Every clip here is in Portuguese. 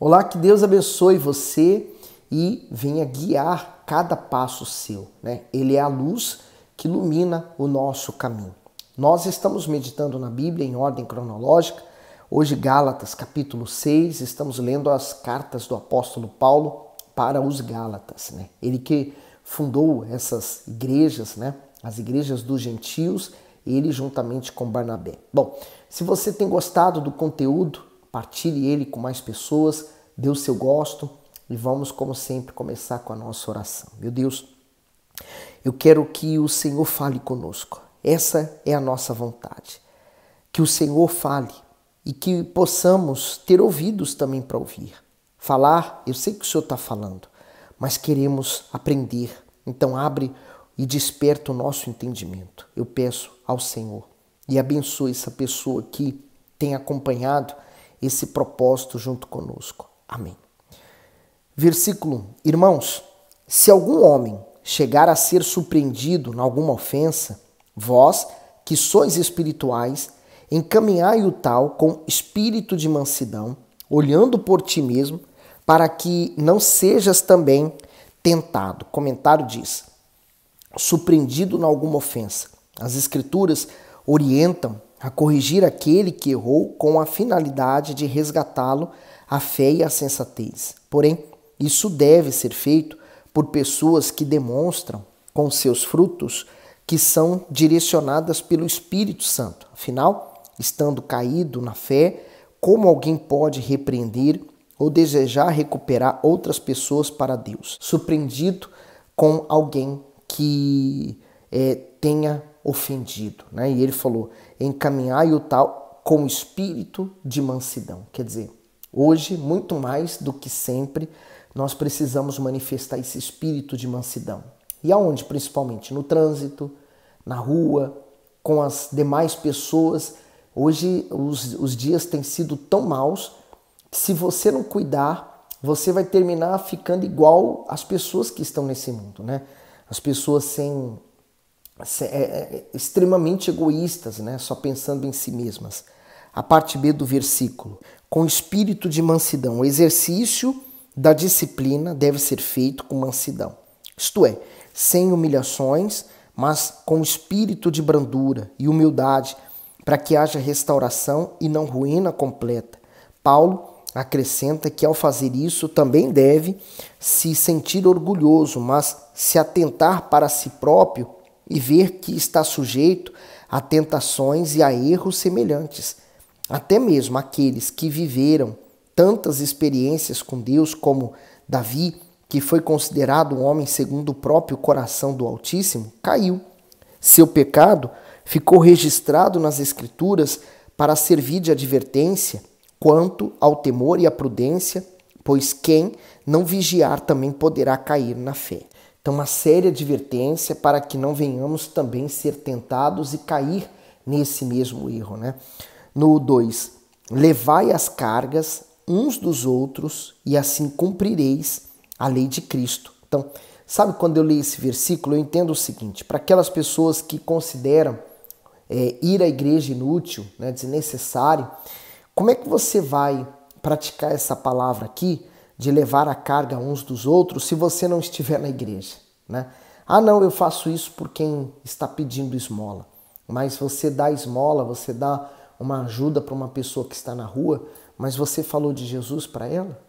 Olá, que Deus abençoe você e venha guiar cada passo seu, né? Ele é a luz que ilumina o nosso caminho. Nós estamos meditando na Bíblia em ordem cronológica. Hoje, Gálatas, capítulo 6, estamos lendo as cartas do apóstolo Paulo para os Gálatas, né? Ele que fundou essas igrejas, né? As igrejas dos gentios, ele juntamente com Barnabé. Bom, se você tem gostado do conteúdo, partilhe ele com mais pessoas, dê o seu gosto e vamos, como sempre, começar com a nossa oração. Meu Deus, eu quero que o Senhor fale conosco. Essa é a nossa vontade. Que o Senhor fale e que possamos ter ouvidos também para ouvir. Falar, eu sei que o Senhor está falando, mas queremos aprender. Então abre e desperta o nosso entendimento. Eu peço ao Senhor e abençoe essa pessoa que tem acompanhado esse propósito junto conosco. Amém. Versículo 1. Irmãos, se algum homem chegar a ser surpreendido em alguma ofensa, vós, que sois espirituais, encaminhai o tal com espírito de mansidão, olhando por ti mesmo, para que não sejas também tentado. O comentário diz, surpreendido em alguma ofensa. As Escrituras orientam a corrigir aquele que errou com a finalidade de resgatá-lo à fé e à sensatez. Porém, isso deve ser feito por pessoas que demonstram com seus frutos que são direcionadas pelo Espírito Santo. Afinal, estando caído na fé, como alguém pode repreender ou desejar recuperar outras pessoas para Deus? Surpreendido com alguém que tenha ofendido, né? E ele falou, encaminhai o tal com espírito de mansidão. Quer dizer, hoje, muito mais do que sempre, nós precisamos manifestar esse espírito de mansidão. E aonde? Principalmente no trânsito, na rua, com as demais pessoas. Hoje os dias têm sido tão maus que se você não cuidar, você vai terminar ficando igual às pessoas que estão nesse mundo, né? As pessoas extremamente egoístas, né? Só pensando em si mesmas. A parte B do versículo. Com espírito de mansidão. O exercício da disciplina deve ser feito com mansidão. Isto é, sem humilhações, mas com espírito de brandura e humildade, para que haja restauração e não ruína completa. Paulo acrescenta que ao fazer isso também deve se sentir orgulhoso, mas se atentar para si próprio e ver que está sujeito a tentações e a erros semelhantes. Até mesmo aqueles que viveram tantas experiências com Deus como Davi, que foi considerado um homem segundo o próprio coração do Altíssimo, caiu. Seu pecado ficou registrado nas Escrituras para servir de advertência quanto ao temor e à prudência, pois quem não vigiar também poderá cair na fé. Então, uma séria advertência para que não venhamos também ser tentados e cair nesse mesmo erro, né? No 2, levai as cargas uns dos outros e assim cumprireis a lei de Cristo. Então, sabe quando eu leio esse versículo, eu entendo o seguinte, para aquelas pessoas que consideram ir à igreja inútil, né, desnecessário, como é que você vai praticar essa palavra aqui de levar a carga uns dos outros se você não estiver na igreja, né? Ah, não, eu faço isso por quem está pedindo esmola. Mas você dá esmola, você dá uma ajuda para uma pessoa que está na rua, mas você falou de Jesus para ela?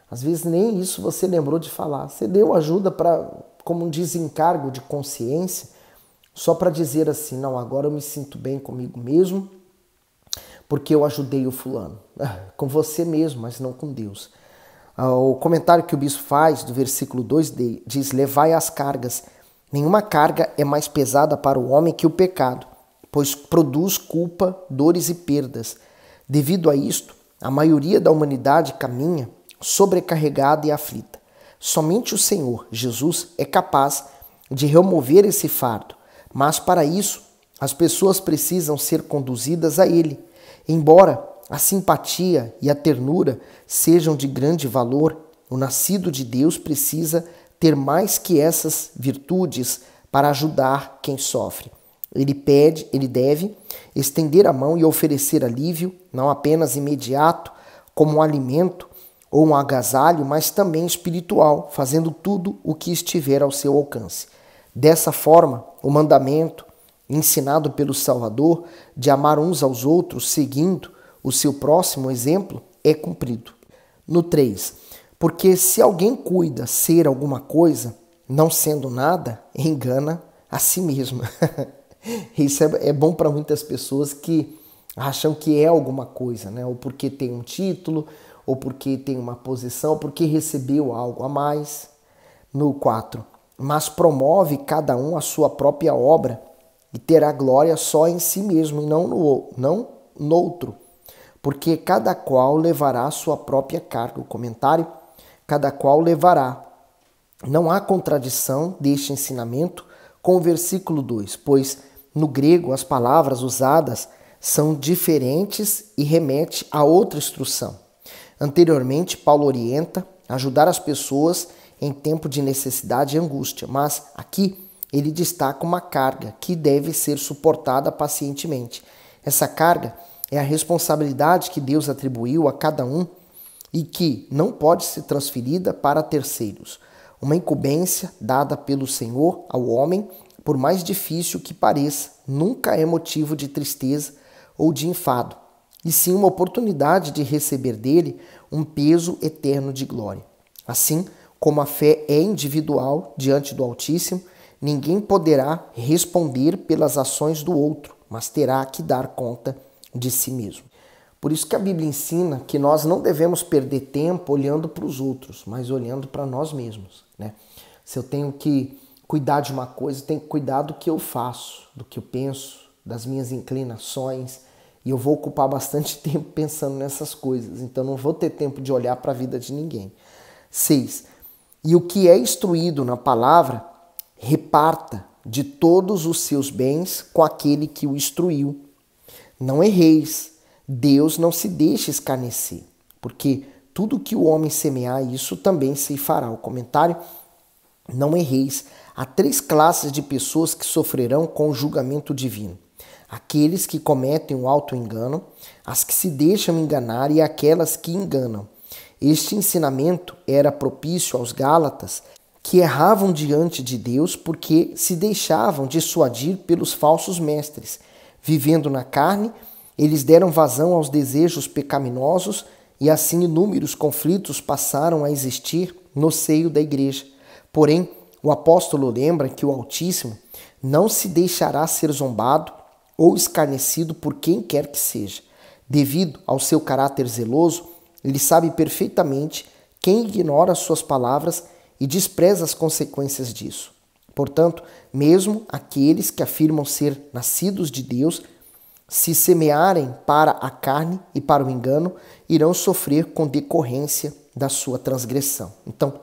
Às vezes nem isso você lembrou de falar. Você deu ajuda como um desencargo de consciência, só para dizer assim, não, agora eu me sinto bem comigo mesmo, porque eu ajudei o fulano. Com você mesmo, mas não com Deus. O comentário que o bispo faz do versículo 2 diz, levai as cargas. Nenhuma carga é mais pesada para o homem que o pecado, pois produz culpa, dores e perdas. Devido a isto, a maioria da humanidade caminha sobrecarregada e aflita. Somente o Senhor, Jesus, é capaz de remover esse fardo, mas para isso as pessoas precisam ser conduzidas a Ele. Embora a simpatia e a ternura sejam de grande valor, o nascido de Deus precisa ter mais que essas virtudes para ajudar quem sofre. Ele deve estender a mão e oferecer alívio, não apenas imediato, como um alimento, ou um agasalho, mas também espiritual, fazendo tudo o que estiver ao seu alcance. Dessa forma, o mandamento ensinado pelo Salvador de amar uns aos outros, seguindo o seu próximo exemplo, é cumprido. No 3, porque se alguém cuida ser alguma coisa, não sendo nada, engana a si mesmo. Isso é bom para muitas pessoas que acham que é alguma coisa, né? Ou porque tem um título, ou porque tem uma posição, ou porque recebeu algo a mais. No 4, mas promove cada um a sua própria obra e terá glória só em si mesmo e não no outro, porque cada qual levará a sua própria carga. O comentário, cada qual levará. Não há contradição deste ensinamento com o versículo 2, pois no grego as palavras usadas são diferentes e remete a outra instrução. Anteriormente, Paulo orienta a ajudar as pessoas em tempo de necessidade e angústia, mas aqui ele destaca uma carga que deve ser suportada pacientemente. Essa carga é a responsabilidade que Deus atribuiu a cada um e que não pode ser transferida para terceiros. Uma incumbência dada pelo Senhor ao homem, por mais difícil que pareça, nunca é motivo de tristeza ou de enfado, e sim uma oportunidade de receber dele um peso eterno de glória. Assim como a fé é individual diante do Altíssimo, ninguém poderá responder pelas ações do outro, mas terá que dar conta de si mesmo. Por isso que a Bíblia ensina que nós não devemos perder tempo olhando para os outros, mas olhando para nós mesmos, né? Se eu tenho que cuidar de uma coisa, eu tenho que cuidar do que eu faço, do que eu penso, das minhas inclinações, e eu vou ocupar bastante tempo pensando nessas coisas, então não vou ter tempo de olhar para a vida de ninguém. 6. E o que é instruído na palavra, reparta de todos os seus bens com aquele que o instruiu. Não erreis, Deus não se deixa escarnecer, porque tudo que o homem semear, isso também se fará. O comentário, não erreis. Há 3 classes de pessoas que sofrerão com o julgamento divino. Aqueles que cometem o auto-engano, as que se deixam enganar e aquelas que enganam. Este ensinamento era propício aos Gálatas, que erravam diante de Deus porque se deixavam dissuadir pelos falsos mestres. Vivendo na carne, eles deram vazão aos desejos pecaminosos e assim inúmeros conflitos passaram a existir no seio da igreja. Porém, o apóstolo lembra que o Altíssimo não se deixará ser zombado ou escarnecido por quem quer que seja. Devido ao seu caráter zeloso, ele sabe perfeitamente quem ignora suas palavras e despreza as consequências disso. Portanto, mesmo aqueles que afirmam ser nascidos de Deus, se semearem para a carne e para o engano, irão sofrer com decorrência da sua transgressão. Então,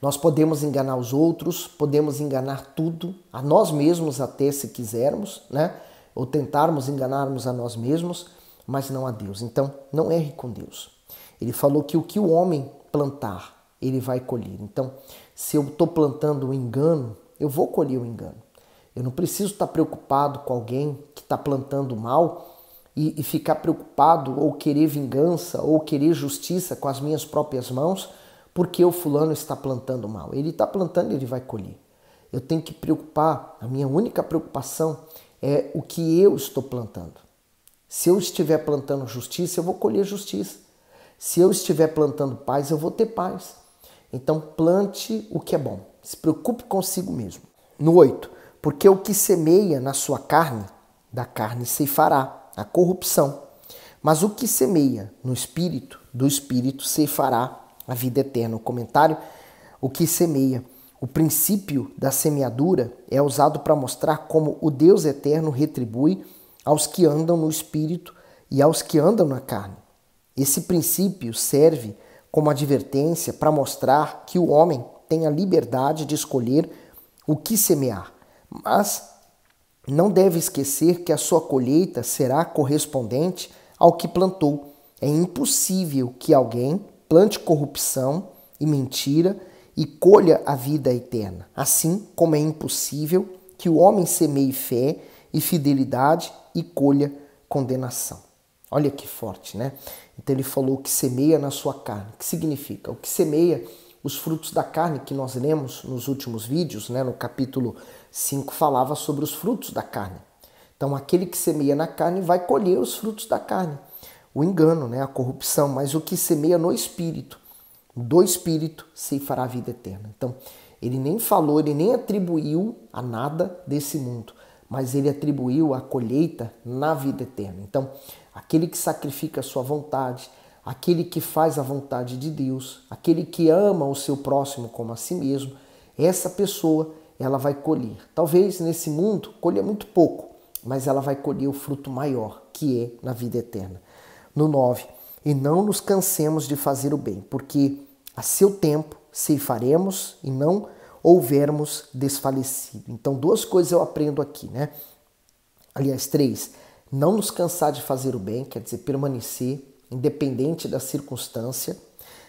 nós podemos enganar os outros, podemos enganar tudo, a nós mesmos até se quisermos, né? Ou tentarmos enganarmos a nós mesmos, mas não a Deus. Então, não erre com Deus. Ele falou que o que o homem plantar, ele vai colher. Então, se eu estou plantando o engano, eu vou colher o engano. Eu não preciso estar preocupado com alguém que está plantando mal e ficar preocupado ou querer vingança ou querer justiça com as minhas próprias mãos porque o fulano está plantando mal. Ele está plantando e ele vai colher. Eu tenho que preocupar, a minha única preocupação é o que eu estou plantando. Se eu estiver plantando justiça, eu vou colher justiça. Se eu estiver plantando paz, eu vou ter paz. Então plante o que é bom. Se preocupe consigo mesmo. No 8, porque o que semeia na sua carne, da carne ceifará a corrupção. Mas o que semeia no espírito, do espírito ceifará a vida eterna. O comentário, o que semeia. O princípio da semeadura é usado para mostrar como o Deus eterno retribui aos que andam no espírito e aos que andam na carne. Esse princípio serve como advertência para mostrar que o homem tem a liberdade de escolher o que semear, mas não deve esquecer que a sua colheita será correspondente ao que plantou. É impossível que alguém plante corrupção e mentira e colha a vida eterna, assim como é impossível que o homem semeie fé e fidelidade e colha condenação. Olha que forte, né? Então ele falou que semeia na sua carne. O que significa? O que semeia os frutos da carne que nós lemos nos últimos vídeos, né? No capítulo 5 falava sobre os frutos da carne. Então aquele que semeia na carne vai colher os frutos da carne. O engano, né? A corrupção, mas o que semeia no Espírito, do Espírito ceifará a vida eterna. Então ele nem falou, ele nem atribuiu a nada desse mundo, mas ele atribuiu a colheita na vida eterna. Então, aquele que sacrifica a sua vontade, aquele que faz a vontade de Deus, aquele que ama o seu próximo como a si mesmo, essa pessoa, ela vai colher. Talvez nesse mundo colher muito pouco, mas ela vai colher o fruto maior, que é na vida eterna. No 9, e não nos cansemos de fazer o bem, porque a seu tempo ceifaremos e não houvermos desfalecido. Então, duas coisas eu aprendo aqui, né? Aliás, 3, não nos cansar de fazer o bem, quer dizer, permanecer, independente da circunstância.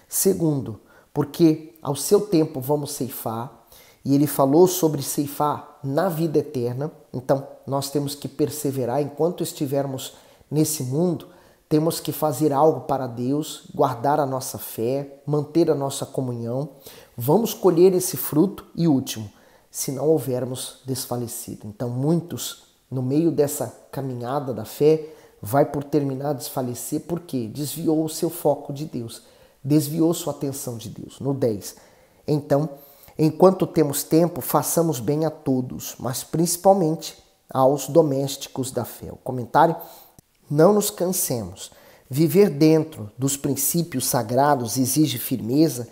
Segundo, porque ao seu tempo vamos ceifar, e ele falou sobre ceifar na vida eterna, então nós temos que perseverar enquanto estivermos nesse mundo, temos que fazer algo para Deus, guardar a nossa fé, manter a nossa comunhão. Vamos colher esse fruto e último, se não houvermos desfalecido. Então muitos, no meio dessa caminhada da fé, vai por terminar a desfalecer porque desviou o seu foco de Deus, desviou sua atenção de Deus. No 10, então, enquanto temos tempo, façamos bem a todos, mas principalmente aos domésticos da fé. O comentário: não nos cansemos. Viver dentro dos princípios sagrados exige firmeza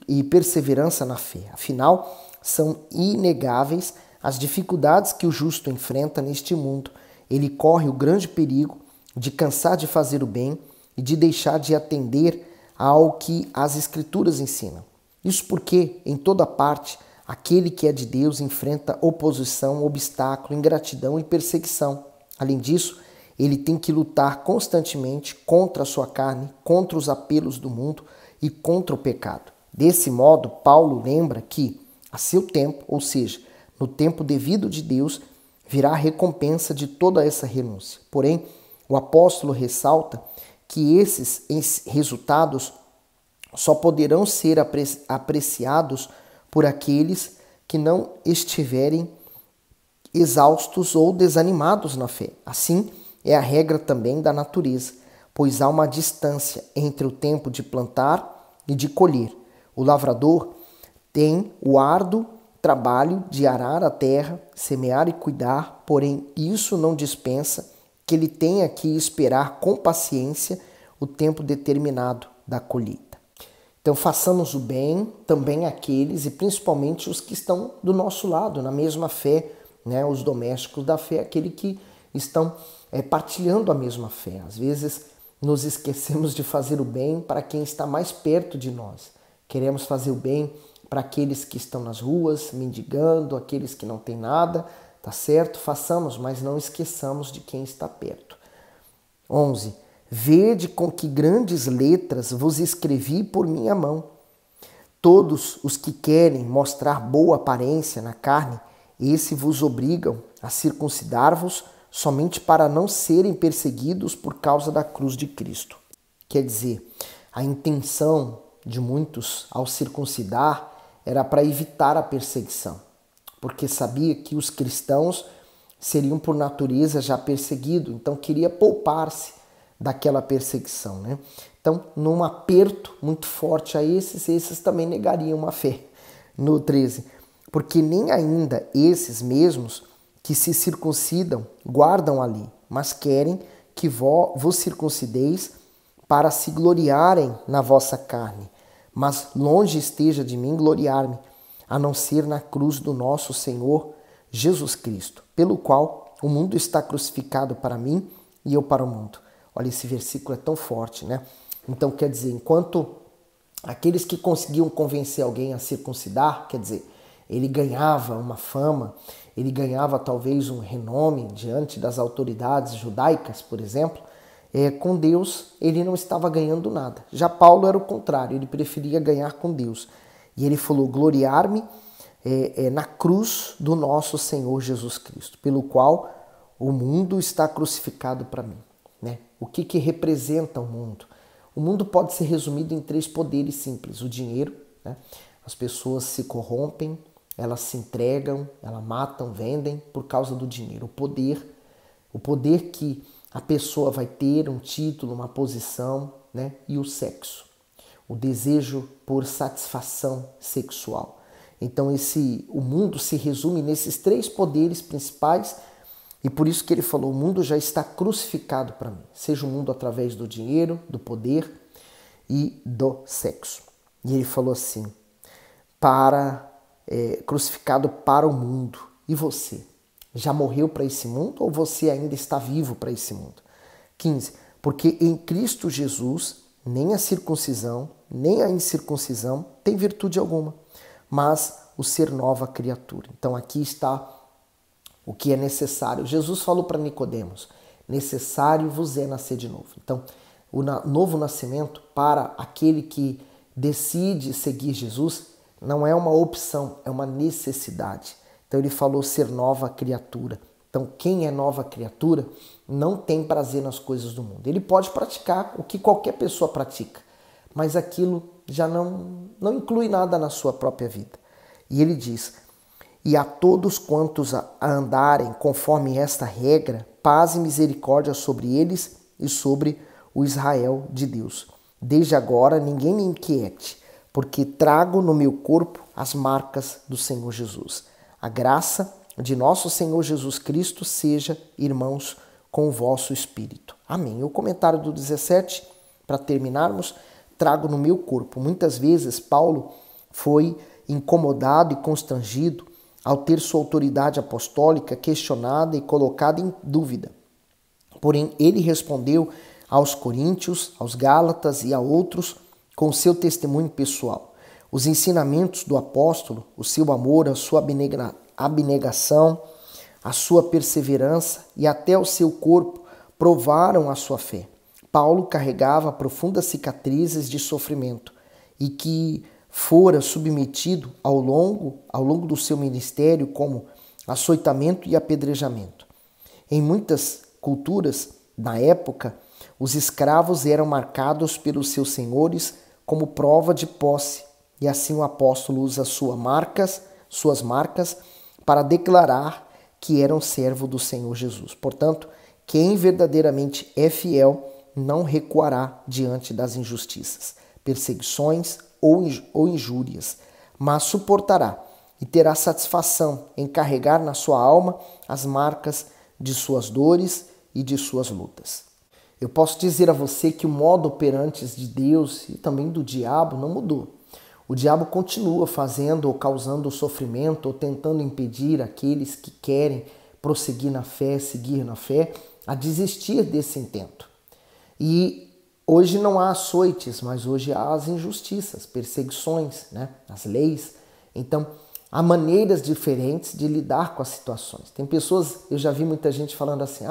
e perseverança na fé. Afinal, são inegáveis as dificuldades que o justo enfrenta neste mundo. Ele corre o grande perigo de cansar de fazer o bem e de deixar de atender ao que as Escrituras ensinam. Isso porque, em toda parte, aquele que é de Deus enfrenta oposição, obstáculo, ingratidão e perseguição. Além disso, ele tem que lutar constantemente contra a sua carne, contra os apelos do mundo e contra o pecado. Desse modo, Paulo lembra que, a seu tempo, ou seja, no tempo devido de Deus, virá a recompensa de toda essa renúncia. Porém, o apóstolo ressalta que esses resultados só poderão ser apreciados por aqueles que não estiverem exaustos ou desanimados na fé. Assim, é a regra também da natureza, pois há uma distância entre o tempo de plantar e de colher. O lavrador tem o árduo trabalho de arar a terra, semear e cuidar, porém isso não dispensa que ele tenha que esperar com paciência o tempo determinado da colheita. Então façamos o bem também àqueles e principalmente os que estão do nosso lado, na mesma fé, né? Os domésticos da fé, aquele que estão partilhando a mesma fé. Às vezes nos esquecemos de fazer o bem para quem está mais perto de nós. Queremos fazer o bem para aqueles que estão nas ruas, mendigando, aqueles que não têm nada, tá certo? Façamos, mas não esqueçamos de quem está perto. 11. Vede com que grandes letras vos escrevi por minha mão. Todos os que querem mostrar boa aparência na carne, esse vos obrigam a circuncidar-vos somente para não serem perseguidos por causa da cruz de Cristo. Quer dizer, a intenção de muitos ao circuncidar era para evitar a perseguição, porque sabia que os cristãos seriam por natureza já perseguidos, então queria poupar-se daquela perseguição, né? Então, num aperto muito forte a esses também negariam a fé. No 13, porque nem ainda esses mesmos que se circuncidam guardam a lei, mas querem que vos circuncideis para se gloriarem na vossa carne. Mas longe esteja de mim gloriar-me, a não ser na cruz do nosso Senhor Jesus Cristo, pelo qual o mundo está crucificado para mim e eu para o mundo. Olha, esse versículo é tão forte, né? Então, quer dizer, enquanto aqueles que conseguiam convencer alguém a circuncidar, quer dizer, ele ganhava uma fama, ele ganhava talvez um renome diante das autoridades judaicas, por exemplo, com Deus ele não estava ganhando nada. Já Paulo era o contrário, ele preferia ganhar com Deus. E ele falou, gloriar-me na cruz do nosso Senhor Jesus Cristo, pelo qual o mundo está crucificado para mim. Né? O que representa o mundo? O mundo pode ser resumido em 3 poderes simples. O dinheiro, né? As pessoas se corrompem, elas se entregam, elas matam, vendem por causa do dinheiro. O poder que a pessoa vai ter, um título, uma posição, né? E o sexo, o desejo por satisfação sexual. Então o mundo se resume nesses 3 poderes principais, e por isso que ele falou, o mundo já está crucificado para mim. Seja o mundo através do dinheiro, do poder e do sexo. E ele falou assim, crucificado para o mundo. E você? Já morreu para esse mundo ou você ainda está vivo para esse mundo? 15. Porque em Cristo Jesus, nem a circuncisão, nem a incircuncisão tem virtude alguma, mas o ser nova criatura. Então aqui está o que é necessário. Jesus falou para Nicodemos, necessário vos é nascer de novo. Então, o novo nascimento para aquele que decide seguir Jesus não é uma opção, é uma necessidade. Então ele falou ser nova criatura. Então quem é nova criatura não tem prazer nas coisas do mundo. Ele pode praticar o que qualquer pessoa pratica, mas aquilo já não inclui nada na sua própria vida. E ele diz, e a todos quantos andarem conforme esta regra, paz e misericórdia sobre eles e sobre o Israel de Deus. Desde agora ninguém me inquiete, porque trago no meu corpo as marcas do Senhor Jesus. A graça de nosso Senhor Jesus Cristo seja, irmãos, com o vosso espírito. Amém. O comentário do 17, para terminarmos, trago no meu corpo. Muitas vezes Paulo foi incomodado e constrangido ao ter sua autoridade apostólica questionada e colocada em dúvida. Porém, ele respondeu aos coríntios, aos gálatas e a outros com seu testemunho pessoal. Os ensinamentos do apóstolo, o seu amor, a sua abnegação, a sua perseverança e até o seu corpo provaram a sua fé. Paulo carregava profundas cicatrizes de sofrimento e que fora submetido ao longo do seu ministério como açoitamento e apedrejamento. Em muitas culturas da época, os escravos eram marcados pelos seus senhores como prova de posse, e assim o apóstolo usa suas marcas para declarar que era um servo do Senhor Jesus. Portanto, quem verdadeiramente é fiel não recuará diante das injustiças, perseguições ou injúrias, mas suportará e terá satisfação em carregar na sua alma as marcas de suas dores e de suas lutas. Eu posso dizer a você que o modo operante de Deus e também do diabo não mudou. O diabo continua fazendo ou causando sofrimento ou tentando impedir aqueles que querem prosseguir na fé, seguir na fé, a desistir desse intento. E hoje não há açoites, mas hoje há as injustiças, perseguições, né? As leis. Então, há maneiras diferentes de lidar com as situações. Tem pessoas, eu já vi muita gente falando assim,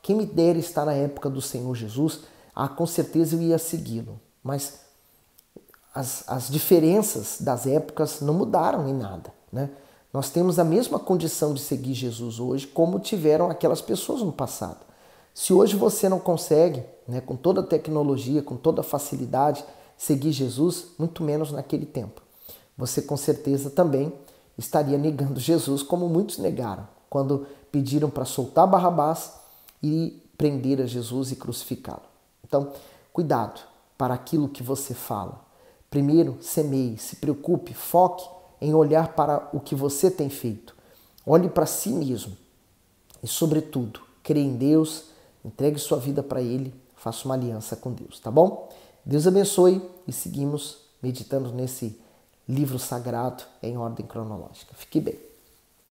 quem me dera estar na época do Senhor Jesus, com certeza eu ia segui-lo. Mas as diferenças das épocas não mudaram em nada, né? Nós temos a mesma condição de seguir Jesus hoje como tiveram aquelas pessoas no passado. Se hoje você não consegue, né, com toda a tecnologia, com toda a facilidade, seguir Jesus, muito menos naquele tempo. Você com certeza também estaria negando Jesus, como muitos negaram, quando pediram para soltar Barrabás e prender a Jesus e crucificá-lo. Então, cuidado para aquilo que você fala. Primeiro, semeie, se preocupe, foque em olhar para o que você tem feito. Olhe para si mesmo e, sobretudo, creia em Deus, entregue sua vida para Ele, faça uma aliança com Deus, tá bom? Deus abençoe e seguimos meditando nesse livro sagrado em ordem cronológica. Fique bem.